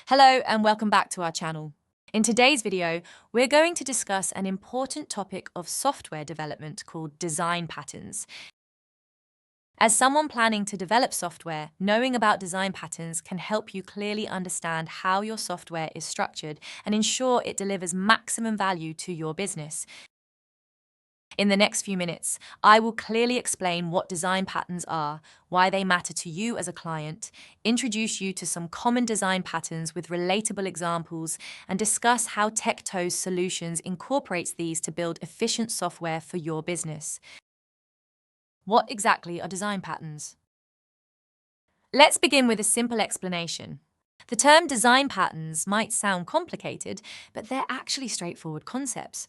Hello and welcome back to our channel. In today's video, we're going to discuss an important topic of software development called design patterns. As someone planning to develop software, knowing about design patterns can help you clearly understand how your software is structured and ensure it delivers maximum value to your business. In the next few minutes, I will clearly explain what design patterns are, why they matter to you as a client, introduce you to some common design patterns with relatable examples, and discuss how TechTose Solutions incorporates these to build efficient software for your business. What exactly are design patterns? Let's begin with a simple explanation. The term design patterns might sound complicated, but they're actually straightforward concepts.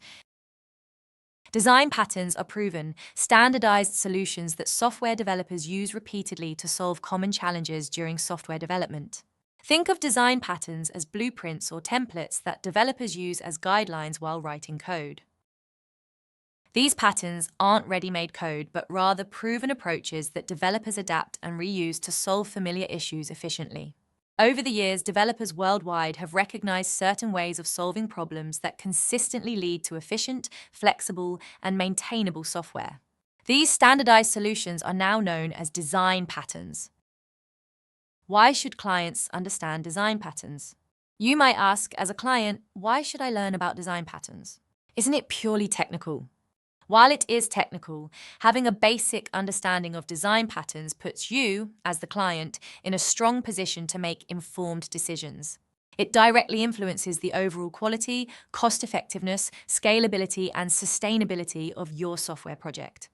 Design patterns are proven, standardized solutions that software developers use repeatedly to solve common challenges during software development. Think of design patterns as blueprints or templates that developers use as guidelines while writing code. These patterns aren't ready-made code, but rather proven approaches that developers adapt and reuse to solve familiar issues efficiently. Over the years, developers worldwide have recognized certain ways of solving problems that consistently lead to efficient, flexible, and maintainable software. These standardized solutions are now known as design patterns. Why should clients understand design patterns? You might ask, as a client, why should I learn about design patterns? Isn't it purely technical? While it is technical, having a basic understanding of design patterns puts you, as the client, in a strong position to make informed decisions. It directly influences the overall quality, cost-effectiveness, scalability, and sustainability of your software project.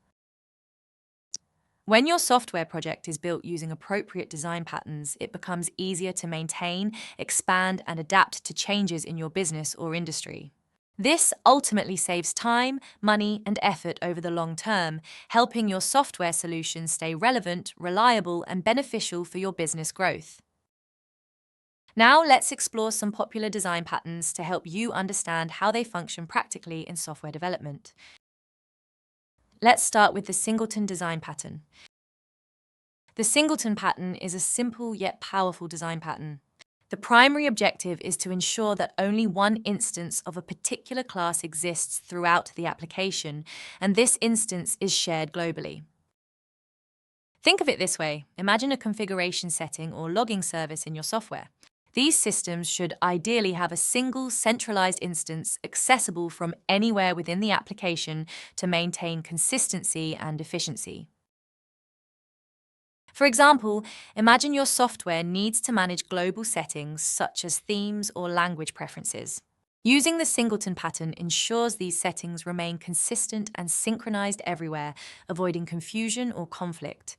When your software project is built using appropriate design patterns, it becomes easier to maintain, expand, and adapt to changes in your business or industry. This ultimately saves time, money, and effort over the long term, helping your software solutions stay relevant, reliable, and beneficial for your business growth. Now let's explore some popular design patterns to help you understand how they function practically in software development. Let's start with the Singleton design pattern. The Singleton pattern is a simple yet powerful design pattern. The primary objective is to ensure that only one instance of a particular class exists throughout the application, and this instance is shared globally. Think of it this way. Imagine a configuration setting or logging service in your software. These systems should ideally have a single centralized instance accessible from anywhere within the application to maintain consistency and efficiency. For example, imagine your software needs to manage global settings such as themes or language preferences. Using the Singleton pattern ensures these settings remain consistent and synchronized everywhere, avoiding confusion or conflict.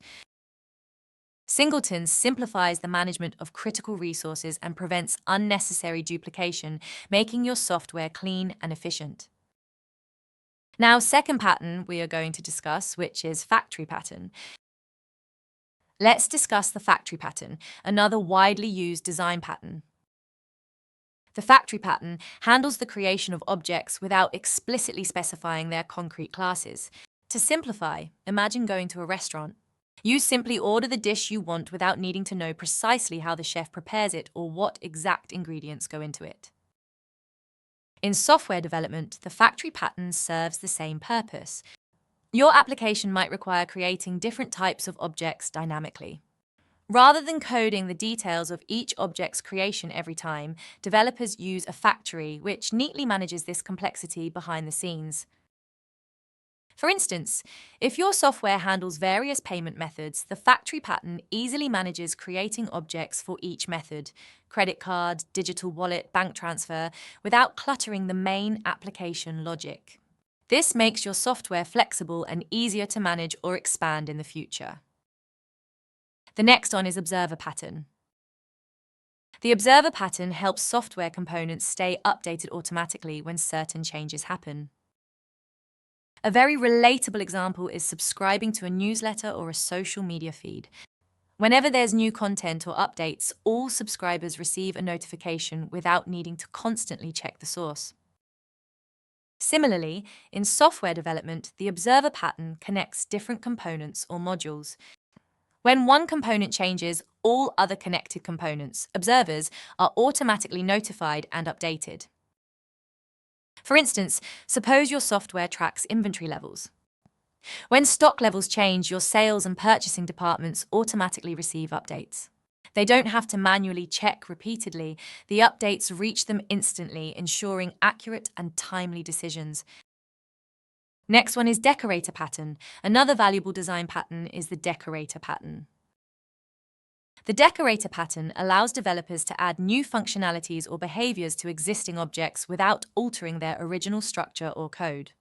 Singleton simplifies the management of critical resources and prevents unnecessary duplication, making your software clean and efficient. Now, second pattern we are going to discuss, which is factory pattern. Let's discuss the factory pattern, another widely used design pattern. The factory pattern handles the creation of objects without explicitly specifying their concrete classes. To simplify, imagine going to a restaurant. You simply order the dish you want without needing to know precisely how the chef prepares it or what exact ingredients go into it. In software development, the factory pattern serves the same purpose. Your application might require creating different types of objects dynamically. Rather than coding the details of each object's creation every time, developers use a factory which neatly manages this complexity behind the scenes. For instance, if your software handles various payment methods, the factory pattern easily manages creating objects for each method, credit card, digital wallet, bank transfer, without cluttering the main application logic. This makes your software flexible and easier to manage or expand in the future. The next one is observer pattern. The observer pattern helps software components stay updated automatically when certain changes happen. A very relatable example is subscribing to a newsletter or a social media feed. Whenever there's new content or updates, all subscribers receive a notification without needing to constantly check the source. Similarly, in software development, the observer pattern connects different components or modules. When one component changes, all other connected components, observers, are automatically notified and updated. For instance, suppose your software tracks inventory levels. When stock levels change, your sales and purchasing departments automatically receive updates. They don't have to manually check repeatedly. The updates reach them instantly, ensuring accurate and timely decisions. Next one is Decorator pattern. Another valuable design pattern is the Decorator pattern. The Decorator pattern allows developers to add new functionalities or behaviors to existing objects without altering their original structure or code.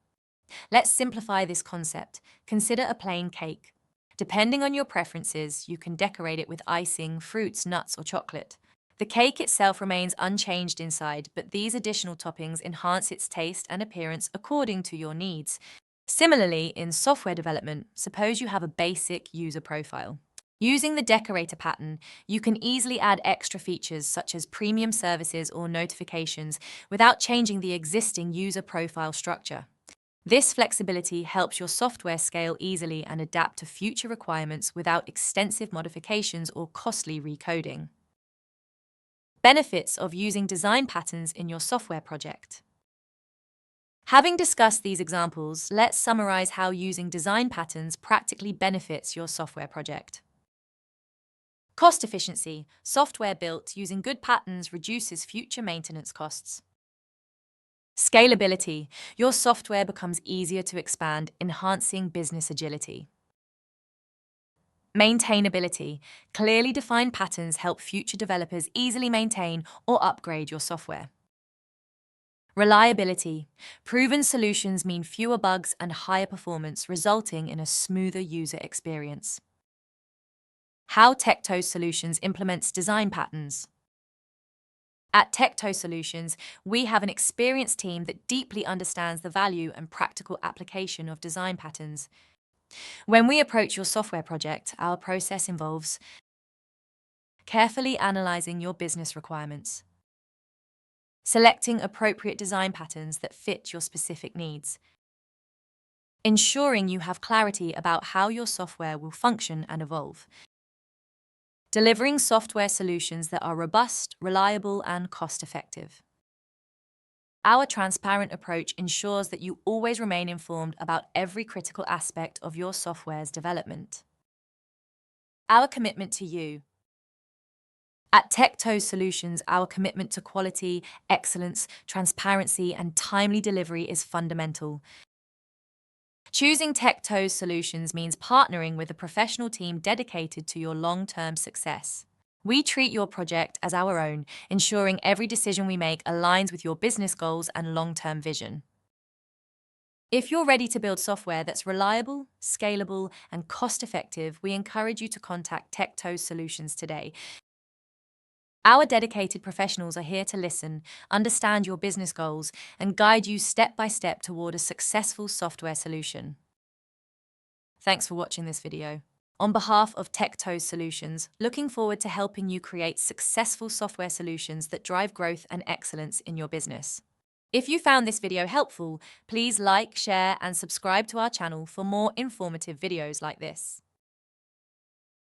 Let's simplify this concept. Consider a plain cake. Depending on your preferences, you can decorate it with icing, fruits, nuts, or chocolate. The cake itself remains unchanged inside, but these additional toppings enhance its taste and appearance according to your needs. Similarly, in software development, suppose you have a basic user profile. Using the Decorator pattern, you can easily add extra features such as premium services or notifications without changing the existing user profile structure. This flexibility helps your software scale easily and adapt to future requirements without extensive modifications or costly recoding. Benefits of using design patterns in your software project. Having discussed these examples, let's summarize how using design patterns practically benefits your software project. Cost efficiency. Software built using good patterns reduces future maintenance costs. Scalability. Your software becomes easier to expand, enhancing business agility. Maintainability. Clearly defined patterns help future developers easily maintain or upgrade your software. Reliability. Proven solutions mean fewer bugs and higher performance, resulting in a smoother user experience. How TechTose Solutions implements design patterns. At TechTose Solutions, we have an experienced team that deeply understands the value and practical application of design patterns. When we approach your software project, our process involves carefully analyzing your business requirements, selecting appropriate design patterns that fit your specific needs, ensuring you have clarity about how your software will function and evolve, delivering software solutions that are robust, reliable, and cost-effective. Our transparent approach ensures that you always remain informed about every critical aspect of your software's development. Our commitment to you. At TechTose Solutions, our commitment to quality, excellence, transparency, and timely delivery is fundamental. Choosing TechTose Solutions means partnering with a professional team dedicated to your long-term success. We treat your project as our own, ensuring every decision we make aligns with your business goals and long-term vision. If you're ready to build software that's reliable, scalable, and cost-effective, we encourage you to contact TechTose Solutions today. Our dedicated professionals are here to listen, understand your business goals, and guide you step by step toward a successful software solution. Thanks for watching this video. On behalf of TechTose Solutions, looking forward to helping you create successful software solutions that drive growth and excellence in your business. If you found this video helpful, please like, share, and subscribe to our channel for more informative videos like this.